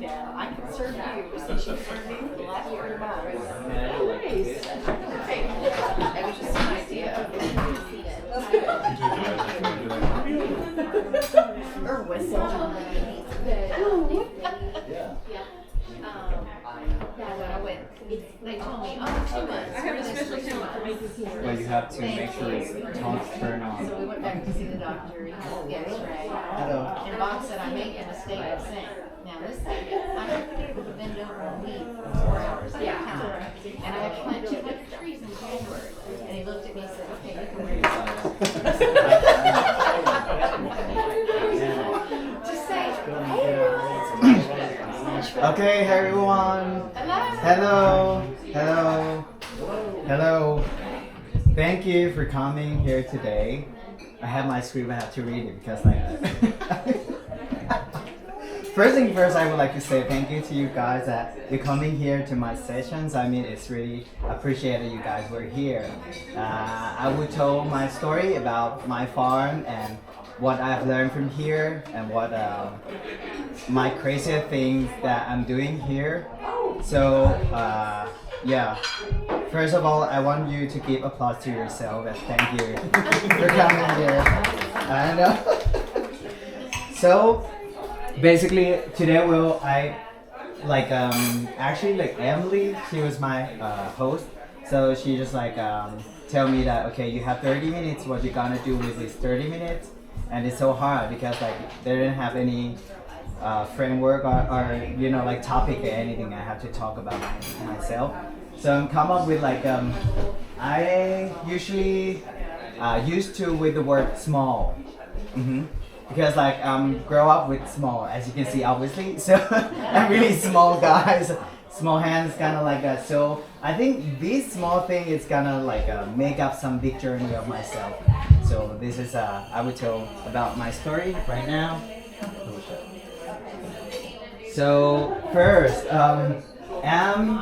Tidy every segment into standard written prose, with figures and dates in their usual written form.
now. I can serve you since you served me for the last 3 months. Nice. Hey, it was just an idea. That's good. Or whistle. When I went, they told me, oh, 2 months. I have a special talent for making keyboards. Well, you have to make sure it's turn So on. we went back to see the doctor. He had the X-ray. Hello. And Bob said, I made a mistake of saying. Now this thing, I have to be able to bend over and weave for 4 hours at a time. And I have planted 200 trees in January. And he looked at me and said, okay, you can wear your Just say, hey. Okay, everyone. Hello. Hello. Hello. Thank you for coming here today. I have my script. I have to read it because first thing first, I would like to say thank you to you guys that you're coming here to my sessions. I mean, it's really appreciated you guys were here. I will tell my story about my farm and what I've learned from here and what my crazy things that I'm doing here. So yeah, first of all, I want you to give applause to yourself and thank you for coming here. I know. So basically today actually Emily, she was my host. So she just tell me that okay, you have 30 minutes. What you gonna do with these 30 minutes? And it's so hard because they didn't have any framework or topic or anything I have to talk about myself. So I'm come up with I usually used to with the word small. Because grow up with small, as you can see obviously. So I'm really small guys, small hands, kind of like that. So I think this small thing is gonna make up some big journey of myself. So this is I will tell about my story right now. So first, I'm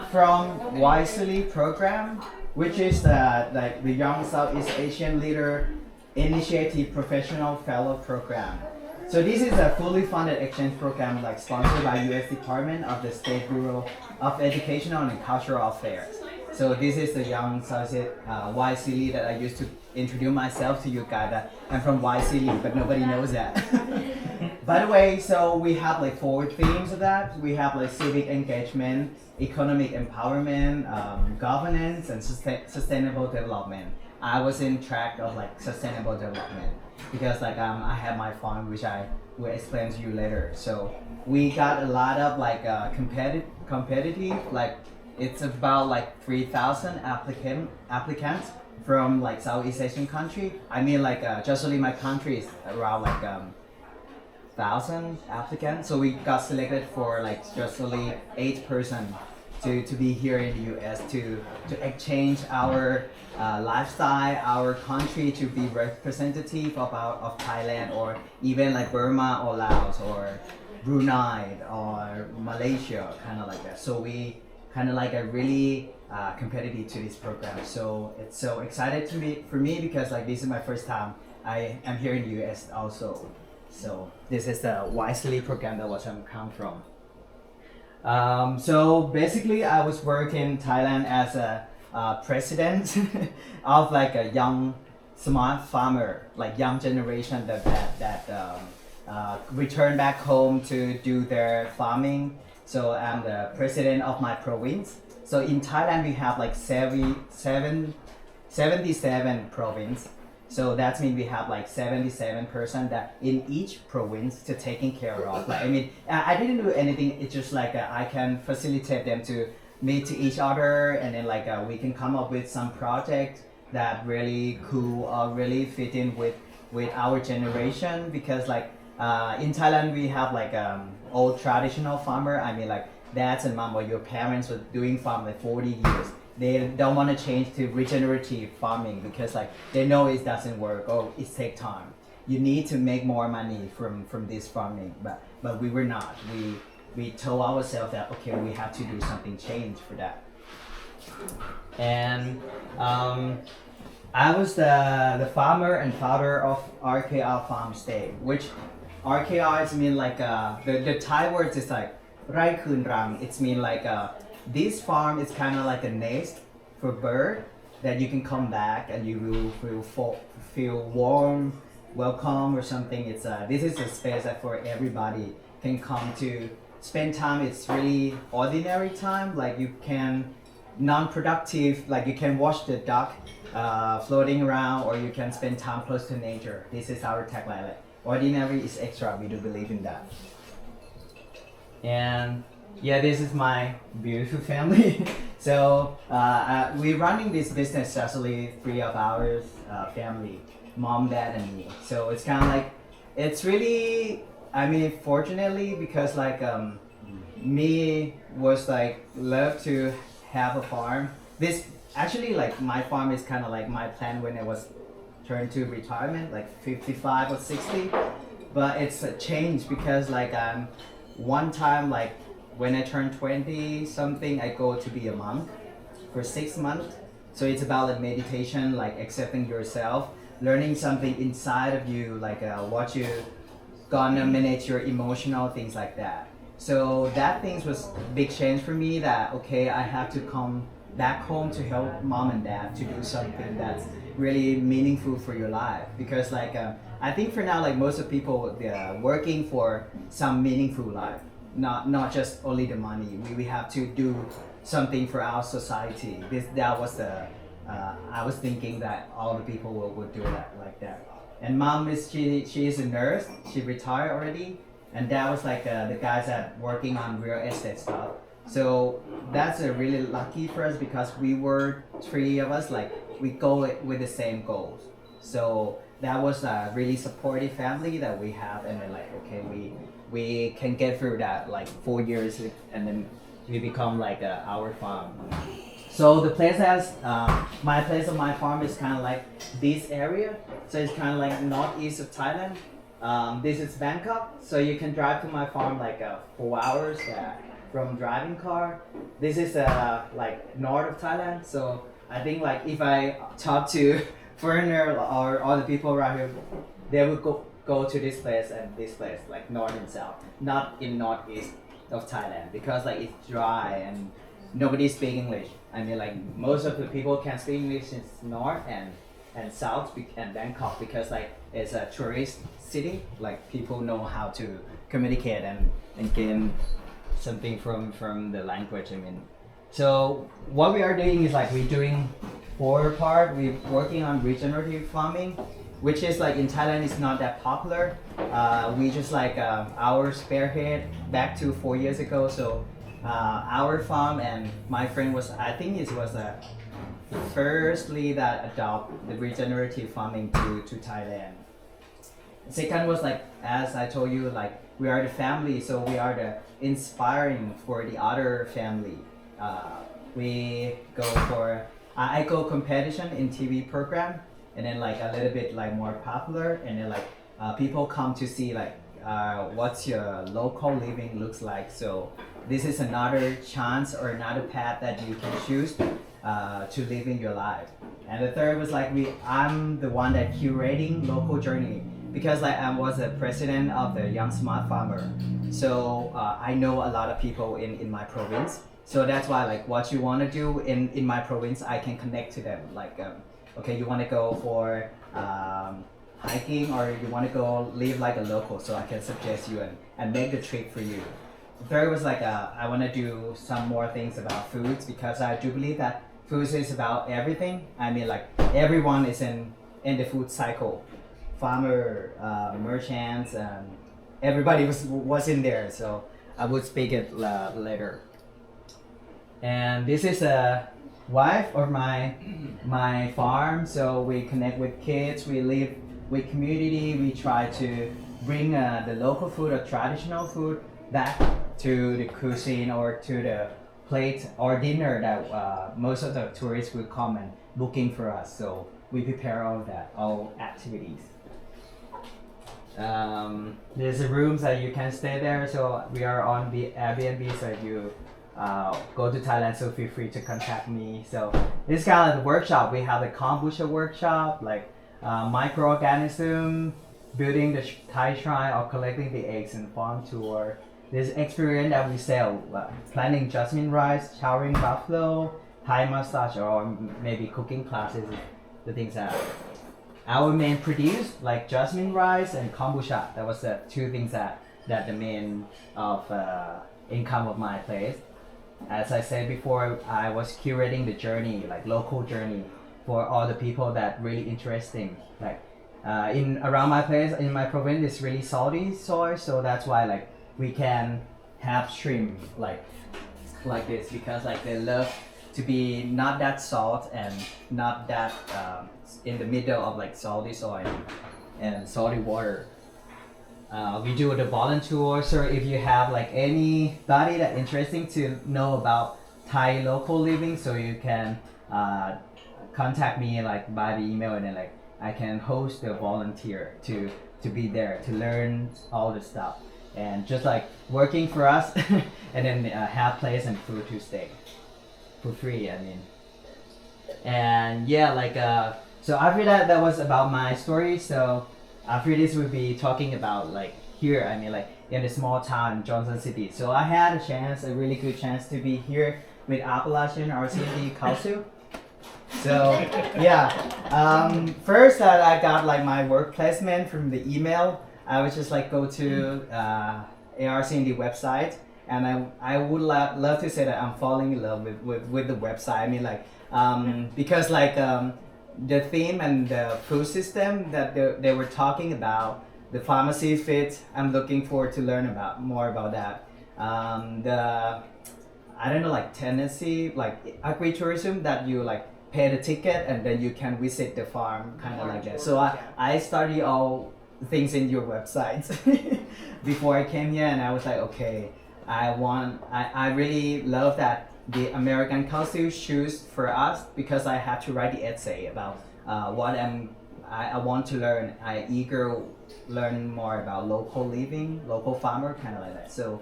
from Wisely program, which is the Young Southeast Asian Leader Initiative Professional Fellow Program. So this is a fully funded exchange program sponsored by U.S. Department of the State Bureau of Educational and Cultural Affairs. So this is the Young Southeast YCL that I used to introduce myself to you guys. I'm from YCL, but nobody knows that. By the way, so we have 4 themes of that. We have civic engagement, economic empowerment, governance, and sustainable development. I was in track of sustainable development because I have my farm, which I will explain to you later. So we got a lot of competitive it's about 3,000 applicants from Southeast Asian country. I mean just only my country is around 1,000 applicants. So we got selected for just only 8 person to be here in the US to exchange our lifestyle, our country to be representative of Thailand or even Burma or Laos or Brunei or Malaysia, kind of like that. So we kind of really competitive to this program. So it's so excited for me because this is my first time I am here in the US also. So this is the Wisely program that was come from. So basically I was working in Thailand as a president of a young smart farmer, young generation that return back home to do their farming. So I'm the president of my province. So in Thailand we have 77 province. So that means we have 77 person that in each province to taking care of. I didn't do anything. It's just I can facilitate them to meet to each other, and then we can come up with some project that really cool or really fit in with our generation. Because in Thailand we have old traditional farmer. Dads and mom or your parents were doing farm 40 years. They don't want to change to regenerative farming because they know it doesn't work or it takes time. You need to make more money from this farming, but we were not. We told ourselves that okay, we have to do something change for that. And I was the farmer and founder of RKR Farm Stay, which RKR is mean the Thai words is Rai Kun Rang. It's mean like this farm is kind of like a nest for bird that you can come back and you will feel warm, welcome or something. It's this is a space that for everybody can come to spend time. It's really ordinary time. Like you can non-productive. Like you can watch the duck floating around, or you can spend time close to nature. This is our tagline. Like, ordinary is extra. We do believe in that. And yeah, this is my beautiful family. So we're running this business actually three of our family, mom, dad, and me. So it's kind of like, it's really, I mean, fortunately, because like me was like love to have a farm. This actually like my farm is kind of like my plan when I was turned to retirement, like 55 or 60. But it's a change because like one time like when I turned 20 something, I go to be a monk for 6 months. So it's about like meditation, like accepting yourself, learning something inside of you, like what you gonna manage your emotional things like that. So that things was big change for me, that okay, I have to come back home to help mom and dad to do something that's really meaningful for your life. Because like I think for now like most of people they're working for some meaningful life, not just only the money. We have to do something for our society. That was the I was thinking that all the people would do that like that. And mom is she is a nurse. She retired already, and dad was like the guys that working on real estate stuff. So that's really lucky for us because we were three of us, like we go with the same goals. So that was a really supportive family that we have, and then like okay, we can get through that like 4 years, and then we become like our farm. So the place has my place of my farm is kind of like this area. So it's kind of like northeast of Thailand. This is Bangkok, so you can drive to my farm like 4 hours from driving car. This is like north of Thailand. So I think like if I talk to foreigner or other people around here, they would go to this place and this place, like north and south, not in northeast of Thailand, because like it's dry and nobody speaks English. I mean like most of the people can speak English in north and south and Bangkok, because like it's a tourist city. Like people know how to communicate and gain something from the language. I mean, so what we are doing is like we're doing 4 part. We're working on regenerative farming, which is like in Thailand is not that popular. We just like our spearhead back to 4 years ago. So our farm and my friend was, I think it was firstly that adopt the regenerative farming to Thailand. Second was like, as I told you, like we are the family, so we are the inspiring for the other family. We go for I go competition in TV program, and then like a little bit like more popular, and then like people come to see like what's your local living looks like. So this is another chance or another path that you can choose to live in your life. And the third was like I'm the one that curating local journey, because like I was the president of the Young Smart Farmer. So I know a lot of people in my province. So that's why like what you want to do in my province, I can connect to them. Like okay, you want to go for hiking, or you want to go live like a local, so I can suggest you and make the trip for you. The third was like I want to do some more things about foods, because I do believe that foods is about everything. I mean like everyone is in the food cycle. Farmer, merchants, everybody was in there. So I would speak it later. And this is a wife of my farm. So we connect with kids. We live with community. We try to bring the local food or traditional food back to the cuisine or to the plate or dinner that most of the tourists will come and booking for us. So we prepare all of that, all activities. There's a rooms that you can stay there. So we are on the Airbnb. So if you go to Thailand, so feel free to contact me. So this kind of the workshop. We have the kombucha workshop, like microorganism, building the Thai shrine, or collecting the eggs in farm tour. this experience that we sell, planting jasmine rice, showering buffalo, Thai massage, or maybe cooking classes, the things that our main produce, like jasmine rice and kombucha. That was the two things that the main of income of my place. As I said before, I was curating the journey, like local journey, for all the people that really interesting. Like in around my place, in my province, it's really salty soil, so that's why like we can have shrimp like this, because like they love to be not that salt and not that in the middle of like salty soil and salty water. We do the volunteer, so if you have like anybody that interesting to know about Thai local living, so you can contact me like by the email, and then like I can host the volunteer to be there to learn all the stuff and just like working for us and then have place and food to stay for free, I mean. And yeah, like so after that was about my story. So after this we'll be talking about like here, I mean like in the small town Johnson City. So I had a really good chance to be here with Appalachian RCD Council. So yeah, first I got like my work placement from the email. I would just like go to ARCND website, and I would love to say that I'm falling in love with the website. I mean like because like the theme and the food system that they were talking about, the pharmacy fit, I'm looking forward to learn more about that. The I don't know, like tendency, like agritourism, that you like pay the ticket and then you can visit the farm, kind of like that. So I study all things in your website before I came here, and I was like, okay, I really love that the American Council choose for us, because I had to write the essay about what I want to learn. I eager learn more about local living, local farmer, kind of like that. So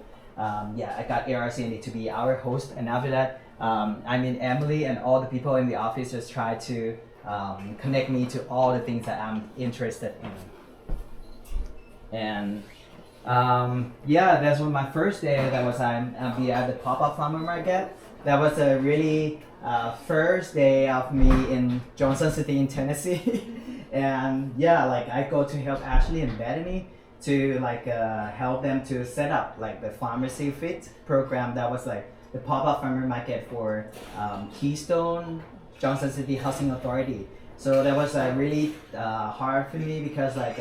yeah, I got ARCND to be our host, and after that, I mean Emily and all the people in the office just try to connect me to all the things that I'm interested in. And yeah, that's when my first day that was I'll be at the pop-up farmer market. That was a really first day of me in Johnson City in Tennessee. And yeah, like I go to help Ashley and Bethany to like help them to set up like the pharmacy fit program. That was like the pop-up farmer market for Keystone Johnson City Housing Authority. So that was really hard for me, because like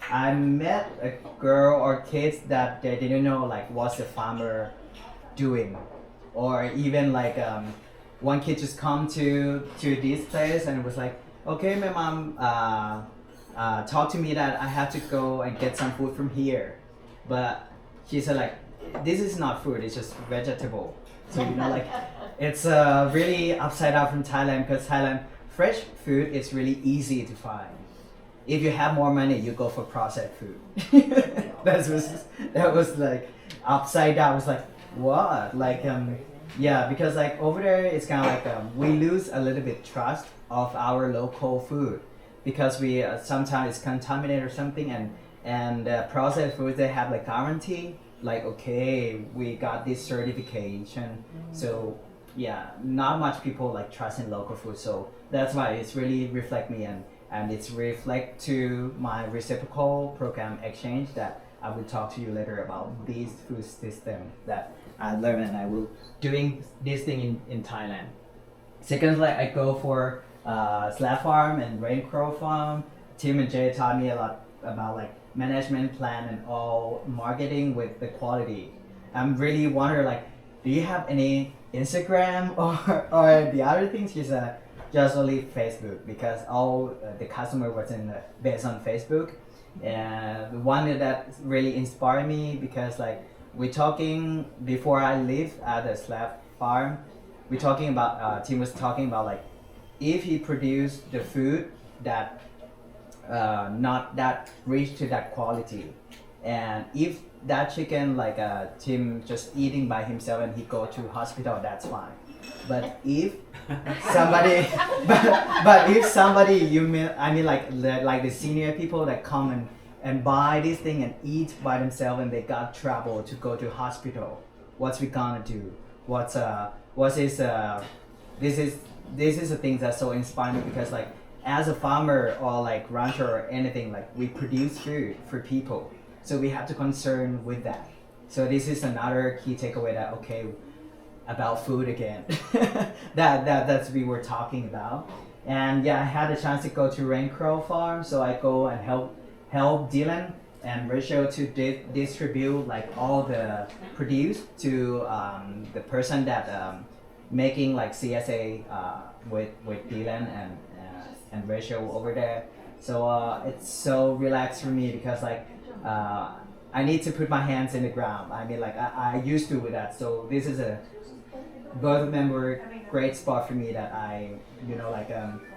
I met a girl or kids that they didn't know like what's the farmer doing, or even like one kid just come to this place and was like, okay, my mom talked to me that I have to go and get some food from here, but she said like, this is not food, it's just vegetable. So you know, like it's really upside down from Thailand, because Thailand fresh food is really easy to find. If you have more money, you go for processed food. that was like upside down. I was like, what? Like yeah, because like over there it's kind of like we lose a little bit trust of our local food, because we sometimes it's contaminated or something, and processed food, they have like guarantee, like okay, we got this certification. So yeah, not much people like trust in local food. So that's why it's really reflect me, and it's reflect to my reciprocal program exchange that I will talk to you later about these food system that I learned, and I will doing this thing in Thailand. Second, like I go for Slab Farm and Rain Crow Farm. Tim and Jay taught me a lot about like management plan and all marketing with the quality. I'm really wonder like, do you have any Instagram or the other things? Just only Facebook, because all the customer was based on Facebook. And the one that really inspired me, because like we're talking before I live at the Slab Farm, we're talking about Tim was talking about like, if he produced the food that not that reach to that quality, and if that chicken like Tim just eating by himself and he go to hospital, that's fine. But if somebody but if somebody, I mean like the senior people that come and buy this thing and eat by themselves, and they got trouble to go to hospital. What's we gonna do? What is this is the thing that's so inspiring because like as a farmer or like rancher or anything, like we produce food for people, so we have to concern with that. So this is another key takeaway that okay about food again that's we were talking about. And yeah, I had a chance to go to Rain Crow Farm, so I go and help Dylan and Rachel to distribute like all the produce to the person that making like CSA with Dylan and Rachel over there. So it's so relaxed for me because like I need to put my hands in the ground. I mean like I used to with that. So this is a both of them were great spot for me that I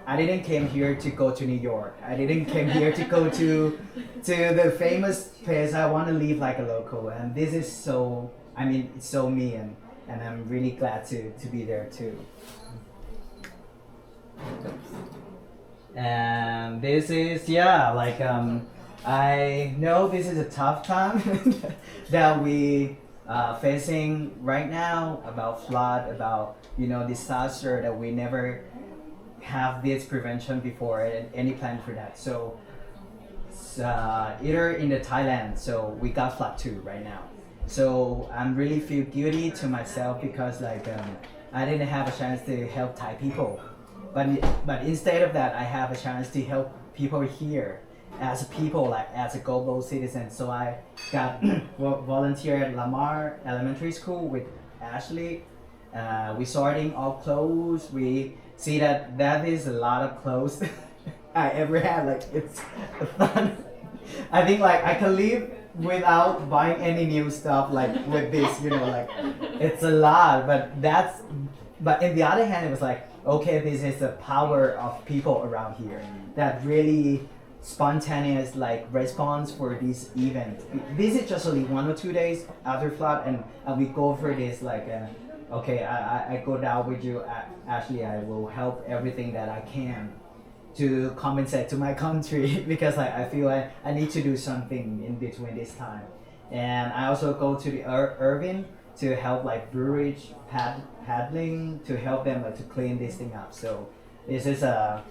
I didn't came here to go to New York. I didn't came here to go to the famous place. I want to live like a local, and this is so it's so me, and I'm really glad to be there too. And this is I know this is a tough time that we facing right now about flood, about disaster that we never have this prevention before and any plan for that. So either in the Thailand, so we got flood too right now. So I'm really feel guilty to myself because I didn't have a chance to help Thai people, but instead of that I have a chance to help people here as a people, like as a global citizen. So I got volunteer at Lamar Elementary School with Ashley. We sorting all clothes. We see that is a lot of clothes I ever had. Like it's fun. I think like I can live without buying any new stuff like with this, like it's a lot. But in the other hand, it was like okay, this is the power of people around here that really spontaneous like response for this event. This is just only 1 or 2 days after flood, and we go for this like okay, I go down with you, Ashley. I will help everything that I can to compensate to my country because I feel I need to do something in between this time. And I also go to the Irvin to help like brewerage paddling to help them like to clean this thing up. So this is a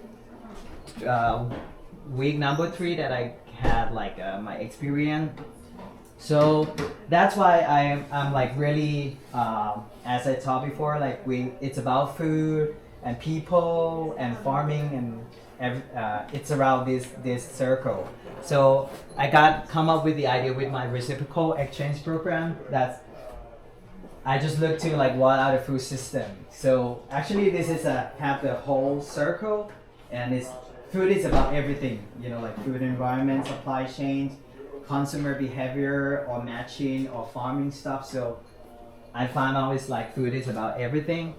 week number 3 that I had like my experience. So that's why I'm like really as I talked before, like it's about food and people and farming and it's around this circle. So I come up with the idea with my reciprocal exchange program. That's I just looked to like what are the food system. So actually this is have the whole circle, and it's food is about everything, like food environment, supply chain, consumer behavior or matching or farming stuff. So I found out it's like food is about everything.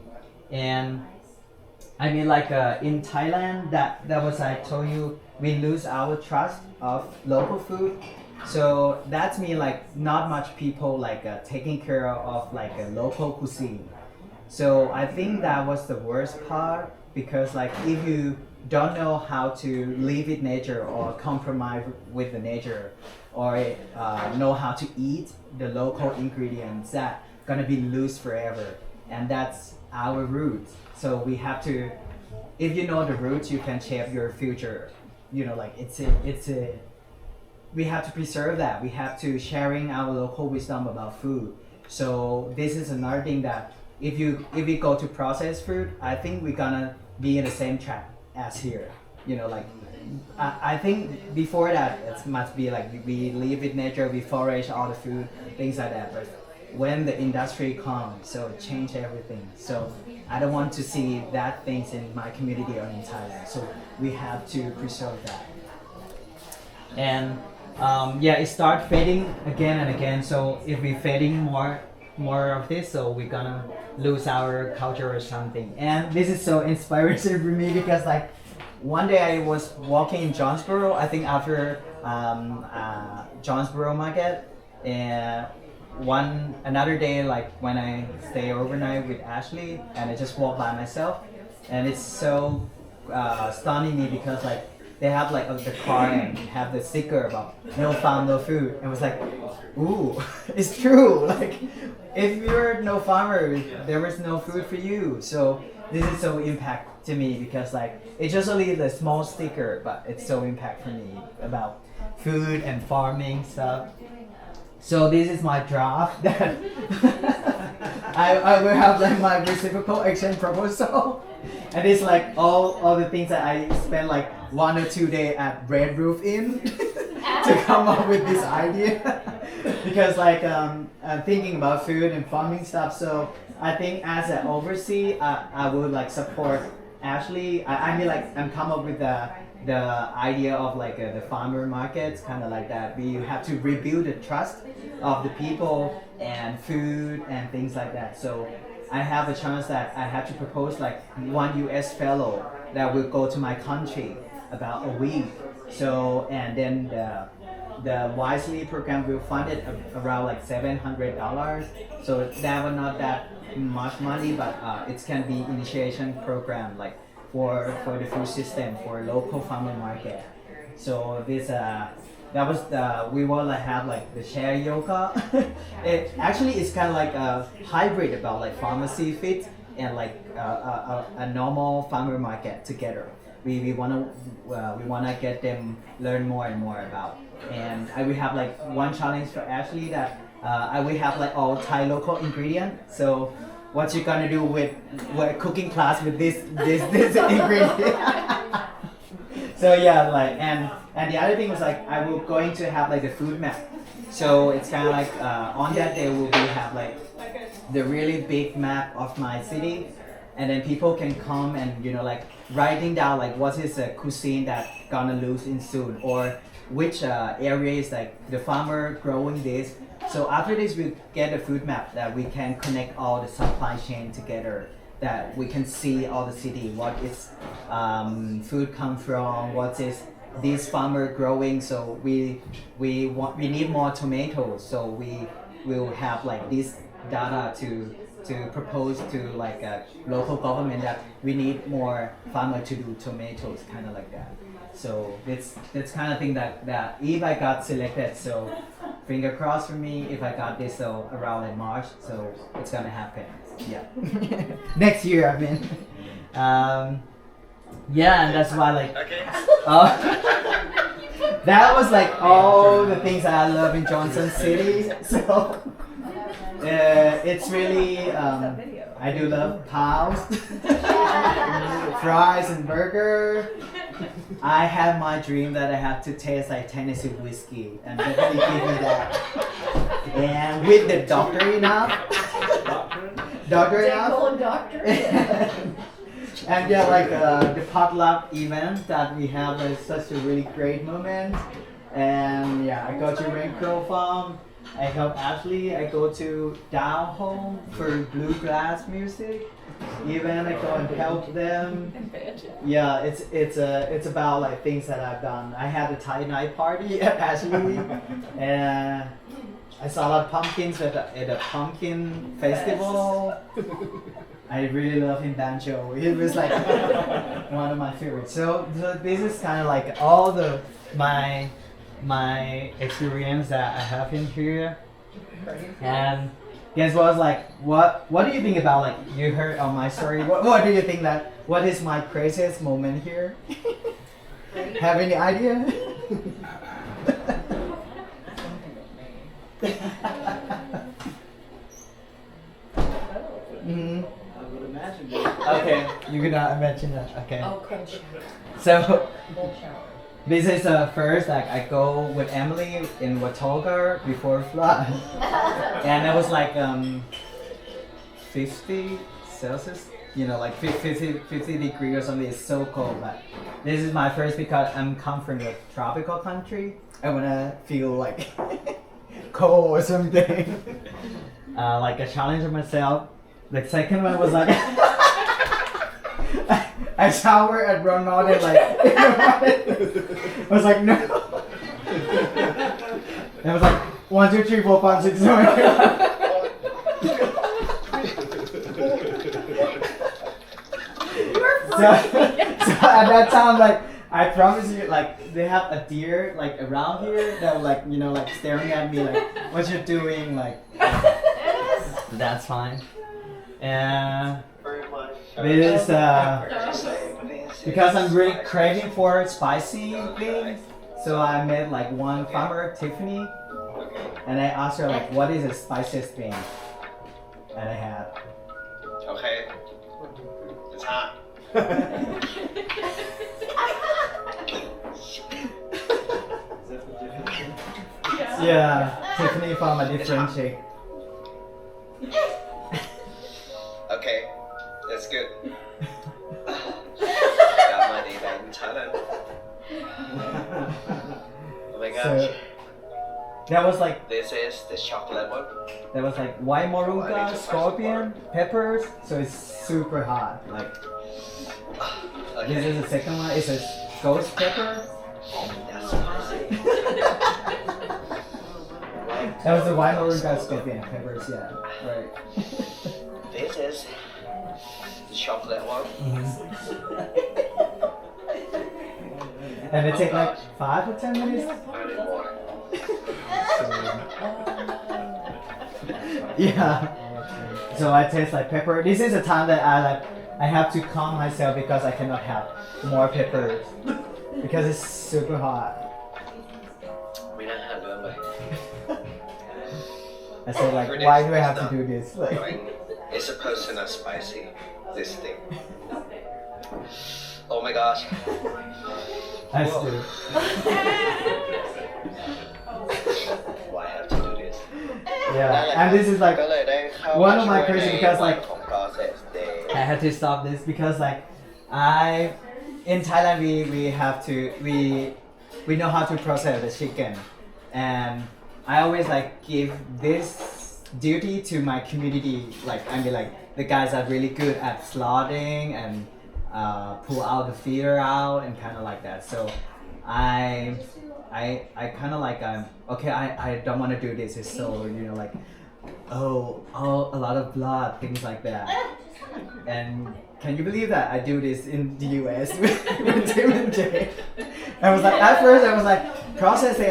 And I mean like in Thailand, that was I told you, we lose our trust of local food. So that's mean like not much people like taking care of like a local cuisine. So I think that was the worst part, because like if you don't know how to live with nature or compromise with the nature, or know how to eat the local ingredients, that gonna be loose forever. And that's our roots. So we have to, if you know the roots, you can shape your future. Like it's a we have to preserve that. We have to sharing our local wisdom about food. So this is another thing that if we go to processed food, I think we're gonna be in the same track as here. Like I think before that it must be like we live with nature, we forage all the food, things like that. But when the industry comes, so it changed everything. So I don't want to see that things in my community or in Thailand. So we have to preserve that. And it start fading again and again. So if we fading more of this, so we're gonna lose our culture or something. And this is so inspiring for me because like one day I was walking in Jonesboro, I think after Jonesboro market, and another day like when I stay overnight with Ashley, and I just walk by myself, and it's so stunning me because like they have like the car and have the sticker about no farm, no food. And it was like, ooh, it's true. Like, if you're no farmer, there is no food for you. So this is so impact to me because like it's just only the small sticker, but it's so impact for me about food and farming stuff. So this is my draft that I will have like my reciprocal exchange proposal. And it's like all the things that I spent like 1 or 2 days at Red Roof Inn to come up with this idea. Because like I'm thinking about food and farming stuff, so I think as an overseer, I would like support Ashley. I mean like I'm come up with the idea of like the farmer markets, kind of like that. We have to rebuild the trust of the people and food and things like that. So I have a chance that I have to propose like one US fellow that will go to my country about a week. So and then the Wisely program will fund it around like $700. So that was not that much money, but it can be initiation program like for the food system for local farmer market. So this that was we want to have like the share yoga. It actually is kind of like a hybrid about like pharmacy fit and like a normal farmer market together. We wanna get them learn more and more about. And I will have like one challenge for Ashley that I will have like all Thai local ingredient. So what you gonna do with cooking class with this ingredient? So yeah, like and the other thing was like I will going to have like the food map. So it's kind of like on that day we will have like the really big map of my city, and then people can come and like writing down like what is a cuisine that gonna lose in soon, or which area is like the farmer growing this. So after this we get a food map that we can connect all the supply chain together, that we can see all the city, what is food come from, what is this farmer growing. So we need more tomatoes, so we will have like this data to propose to like a local government that we need more farmer to do tomatoes, kind of like that. So that's kind of thing that if I got selected, so finger crossed for me if I got this, so around in March, so it's gonna happen. Yeah. Next year, I mean. Yeah, and that's why like that was like all the things that I love in Johnson City. So it's really I do love cows, fries and burger. I have my dream that I have to taste like Tennessee whiskey, and definitely give me that. And with the doctor enough. And yeah, like the potluck event that we have is such a really great moment. And yeah, I go to Rain Crow Farm. I help Ashley. I go to Down Home for bluegrass music. Even I go and help them. Yeah, it's about like things that I've done. I had a Thai night party at Ashley, and I saw a lot of pumpkins at a pumpkin festival. I really love him banjo. It was like one of my favorites. So this is kind of like all the my experience that I have in here. And guess what? What do you think about like you heard on my story? What do you think that what is my craziest moment here? Have any idea? Mm-hmm. Okay, you could not imagine that. Okay. Oh, cold shower. So Cold shower. this is first like I go with Emily in Watoga before flood, and it was like 50 Celsius, like 50 degrees or something. It's so cold, but this is my first because I'm come from a tropical country. I wanna feel like cold or something. Like a challenge of myself. The second one was like I showered at Brown Mountain like I was like no. It was like 1, 2, 3, 4, 5, 6, 7. So at that time like I promise you, like they have a deer like around here that were, like like staring at me like what you're doing like. That's fine. And this is because I'm really craving for spicy things, so I met like one farmer Tiffany, and I asked her like what is the spiciest thing that I had. Okay. It's hot. Yeah, Tiffany found a different chick. Okay. That's good. Got money back in Thailand. Oh my gosh. So that was like This is the chocolate one. white moringa, scorpion, peppers, so it's super hot. Like this Okay. is the second one. It's a ghost pepper. That's spicy. That was the white moringa, scorpion, peppers. Yeah, right. This is the chocolate one. And it take like 5 or 10 minutes. I need more. Yeah. So I taste like pepper. This is a time that I have to calm myself because I cannot have more peppers because it's super hot. ไม่น่าหันเรื่องเลย I said like, why do I have to do this? Like, It's supposed to not spicy. This thing. Oh my gosh. I do. Why have to do this? Yeah. And this is like ก็เลยได้เข้า one of my ช่วย crazy ใน because วัน like ของ process day I had to stop this because like in Thailand we have to we know how to process the chicken, and I always like give this duty to my community. Like I mean like the guys are really good at slaughtering and pull out the feeder out and kind of like that. So I kind of like okay I don't want to do this. It's so like oh a lot of blood, things like that. And can you believe that I do this in the US with Tim and Jay? I was like, at first I was like, processing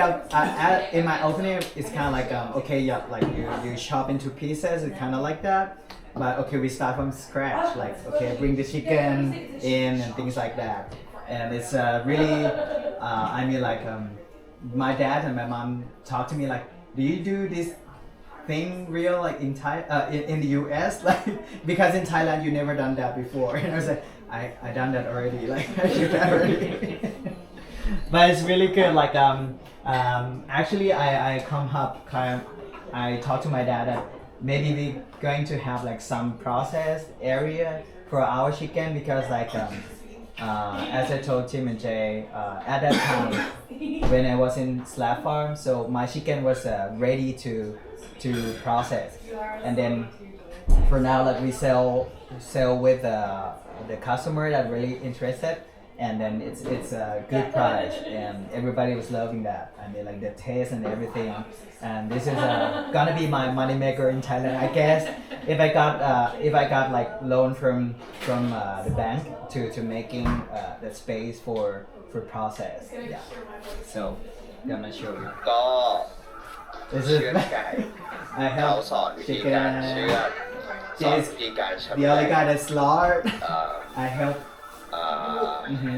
in my opening, it's kind of like, okay, yeah, like you chop into pieces, it's kind of like that. But okay, we start from scratch, like, okay, bring the chicken in and things like that. And it's really, I mean like, my dad and my mom talked to me like, do you do this thing real like in in the US like because in Thailand you never done that before and I was like I done that already like I do that already but it's really good like actually I come up I talked to my dad that maybe we going to have like some process area for our chicken because like as I told Tim and Jay at that time when I was in slab farm so my chicken was ready to process, and then for now like we sell with the customer that really interested, and then it's a good price and everybody was loving that. I mean like the taste and everything, and this is gonna be my money maker in Thailand I guess if I got like loan from the bank to making the space for process. Yeah, so gonna show you. ก็ This เชือ is ดไก่ I เขา help สอนวิธีการเชือดสอนวิธีการชำ the only แหละ guy that slaughtered เอ่อ I help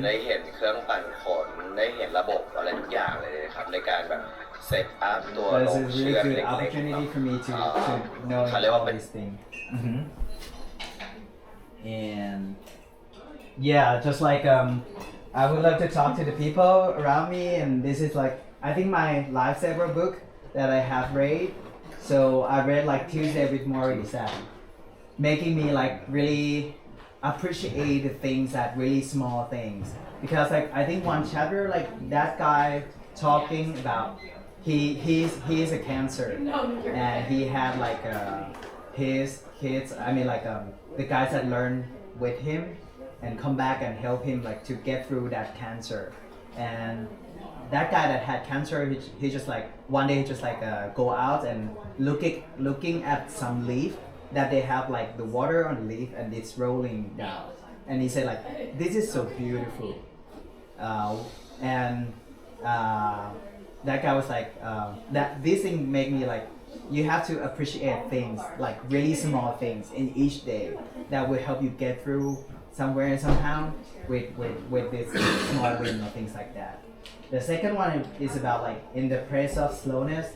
ได้เห็นเครื่องปั่นขนได้เห็นระบบอะไรทุกอย่างเลยนะครับในการแบบเซตอัพตัว But ล it's ง a เชื really อก good เล็กๆ opportunity เนาะ for me to know เขาเรียกว่า all เป็น these things. And yeah, just like I would love to talk to the people around me, and this is like I think my lifesaver book that I have read. So I read like Tuesday with Maurice, that making me like really appreciate the things that really small things, because like I think one chapter like that guy talking about he's a cancer and he had like his kids, I mean like the guys that learn with him and come back and help him like to get through that cancer. And that guy that had cancer, he just like one day he just like go out and looking at some leaf that they have like the water on the leaf and it's rolling down, and he said like this is so beautiful. and that guy was like, that this thing made me like, you have to appreciate things like really small things in each day that will help you get through somewhere and somehow with this small win or things like that. The second one is about like in the praise of slowness.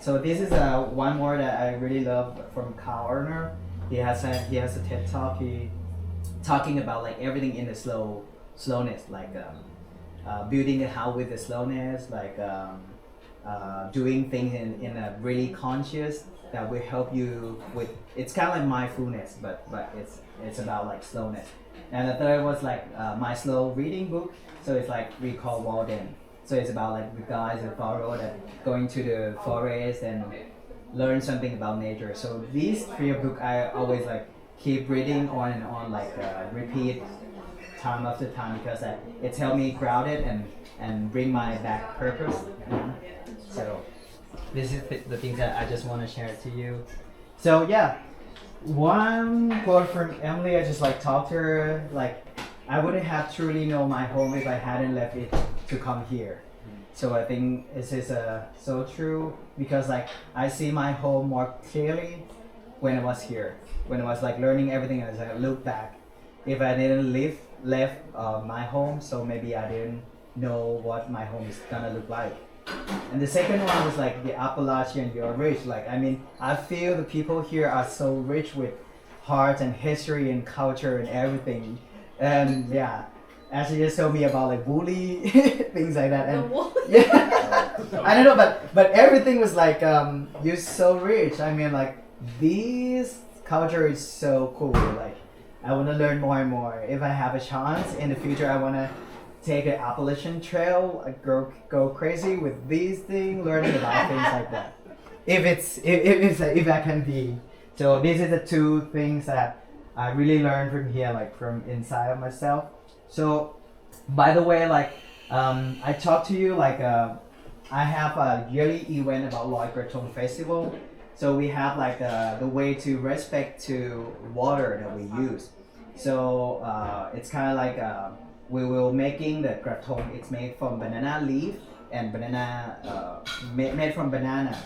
So this is one more that I really love from Carl Arner. He has a TED talk. He talking about like everything in the slowness, like building a house with the slowness, like doing things in a really conscious that will help you with. It's kind of like mindfulness, but it's about like slowness. And the third was like my slow reading book. So it's like we call Walden. So it's about like the guys that follow that going to the forest and learn something about nature. So these three books I always like keep reading on and on, like repeat time after time, because it's helped me ground it and bring my back purpose. So this is the things that I just want to share to you. So yeah, one quote from Emily, I just like talked to her, like I wouldn't have truly known my home if I hadn't left it to come here. So I think this is so true, because like I see my home more clearly when I was here, when I was like learning everything. As I look back, if I didn't left my home, so maybe I didn't know what my home is gonna look like. And the second one was like the Appalachian, you're rich. Like I mean, I feel the people here are so rich with heart and history and culture and everything. And yeah, Ashley just told me about like woolly things like that. And yeah, I don't know, but everything was like you're so rich. I mean, like this culture is so cool. Like I want to learn more and more. If I have a chance in the future, I want to take an Appalachian Trail, go crazy with these things, learning about things like that. If I can be. So these are the two things that I really learned from here, like from inside of myself. So, by the way, like I talked to you, like I have a yearly event about Loy Krathong Festival. So we have like the way to respect to water that we use. So it's kind of like we will making the krathong. It's made from banana leaf and banana made from banana.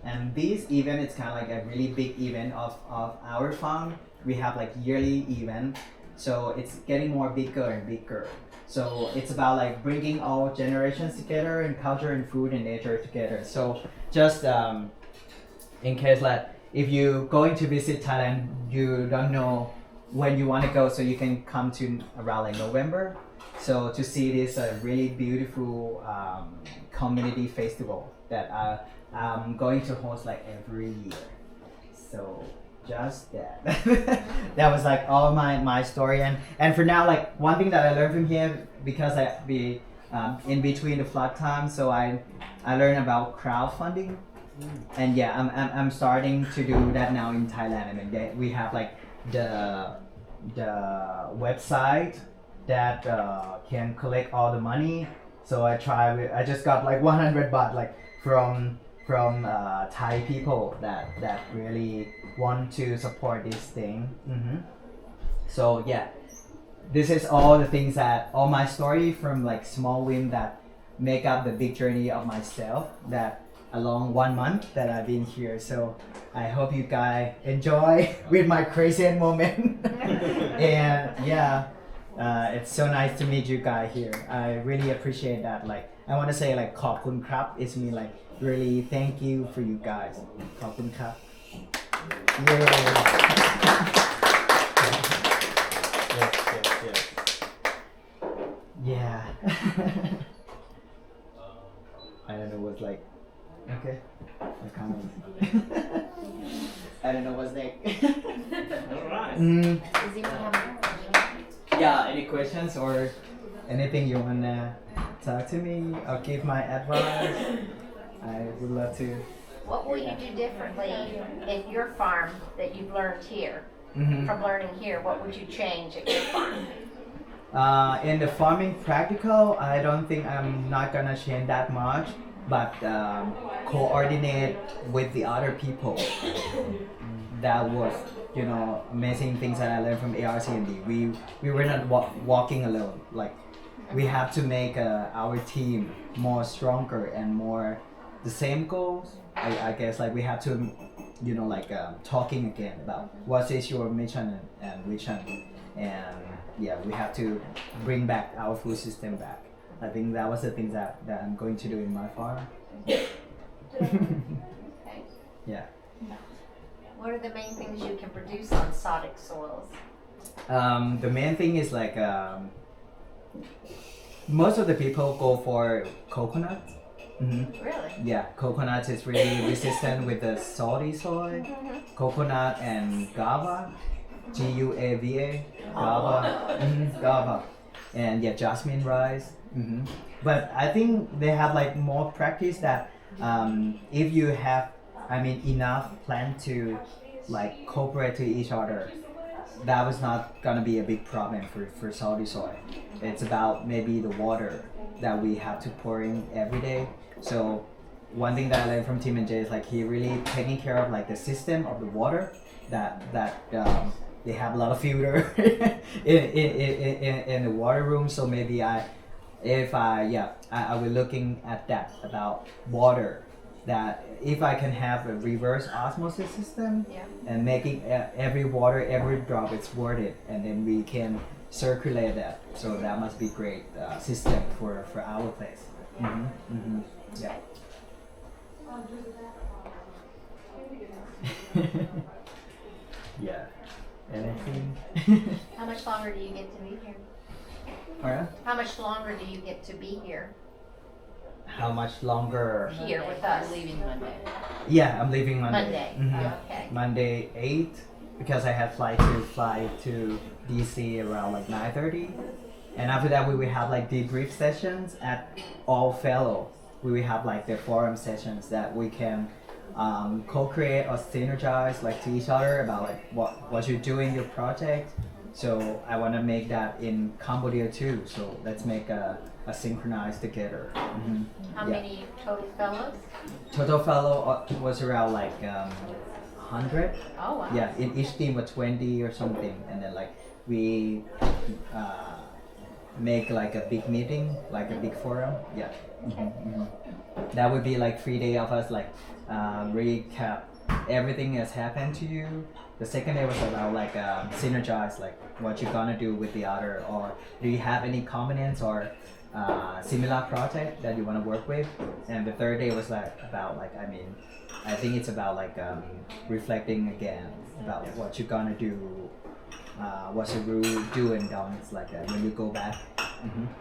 And this event, it's kind of like a really big event of our farm. We have like yearly event, so it's getting more bigger and bigger. So it's about like bringing all generations together, and culture and food and nature together. So just in case like if you going to visit Thailand, you don't know when you want to go, so you can come to around like November. So to see this really beautiful community festival that I'm going to host like every year. So just that. That was like all my story, and for now, like one thing that I learned from here, because I be in between the flood time, so I learned about crowdfunding, and yeah, I'm starting to do that now in Thailand. I mean, we have like the website that can collect all the money. So I just got like 100 baht like from Thai people that really want to support this thing. So yeah, this is all the things all my story from like small win that make up the big journey of myself that along 1 month that I've been here. So I hope you guys enjoy with my crazy moment. And yeah, it's so nice to meet you guys here. I really appreciate that. Like I want to say like ขอบคุณครับ. It's me like really thank you for you guys. ขอบคุณครับ. Yeah. I don't know what's like. Okay. I can't. I don't know what's next. Alright. Does anyone have any questions? Yeah, any questions or anything you wanna talk to me or give my advice? I would love to. What will you do differently in your farm that you've learned here? From learning here, what would you change at your farm? In the farming practical, I don't think I'm not gonna change that much, but coordinate with the other people. That was, amazing things that I learned from ARCND. We were not walking alone. Like we have to make our team more stronger and more the same goals. I guess like we have to, like talking again about what is your mission and vision, and yeah, we have to bring back our food system back. I think that was the thing that I'm going to do in my farm. Okay. Yeah. What are the main things you can produce on sodic soils? The main thing is like most of the people go for coconut. Really? Yeah, coconut is really resistant with the salty soil. Coconut and guava, Guava, guava, guava, and yeah, jasmine rice. But I think they have like more practice that if you have, enough plant to like cooperate to each other, that was not gonna be a big problem for salty soil. It's about maybe the water that we have to pour in every day. So one thing that I learned from Tim and Jay is like he really taking care of like the system of the water that they have a lot of filter in the water room. So maybe I will looking at that about water, that if I can have a reverse osmosis system and making every water, every drop is worth it, and then we can circulate that. So that must be great system for our place. Yeah. Yeah. Anything? How much longer do you get to be here? Alright. How much longer do you get to be here? How much longer? Here with us. We're leaving Monday. Yeah, I'm leaving Monday. Monday. Okay. Monday 8, because I have fly to DC around like 9:30, and after that we will have like debrief sessions at All Fellow. We will have like the forum sessions that we can co-create or synergize like to each other about like what you're doing your project. So I want to make that in Cambodia too. So let's make a synchronize together. How many total fellows? Total fellow was around like 100. Oh, wow. Yeah, in each team was 20 or something, and then like we make like a big meeting, like a big forum. Yeah. That would be like 3 days of us like recap everything that's happened to you. The second day was about like synergize, like what you're gonna do with the other, or do you have any combinants or similar project that you want to work with. And the third day was like about like I think it's about like reflecting again about what you're gonna do, what's the rule do and don'ts like that when you go back.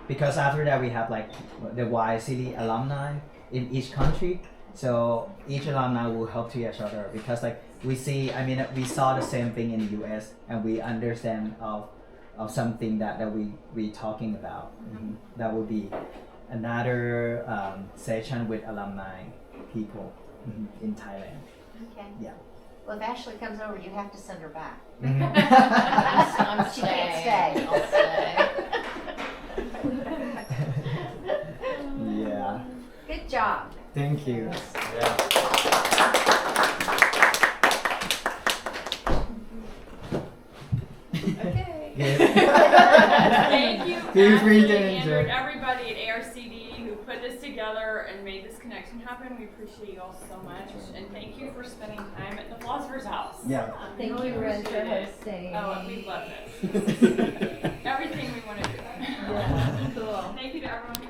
Because after that we have like the Y City alumni in each country, so each alumni will help to each other, because like we saw the same thing in the US, and we understand of something that we talking about. That would be another session with alumni people in Thailand. Okay. Yeah. Well, if Ashley comes over, you have to send her back. I'm She can't staying. stay. I'll stay. Yeah. Good job. Thank you. Okay. Good. Thank you, Feel free to Ashley, Andrew, and enjoy. everybody at ARCD who put this together and made this connection happen. We appreciate you all so much, and thank you for spending time at the Philosopher's House. Yeah. We Thank really you, Ren, for appreciate it. hosting. Oh, we love this. This is everything we want to do. Yeah, cool. Thank you to everyone who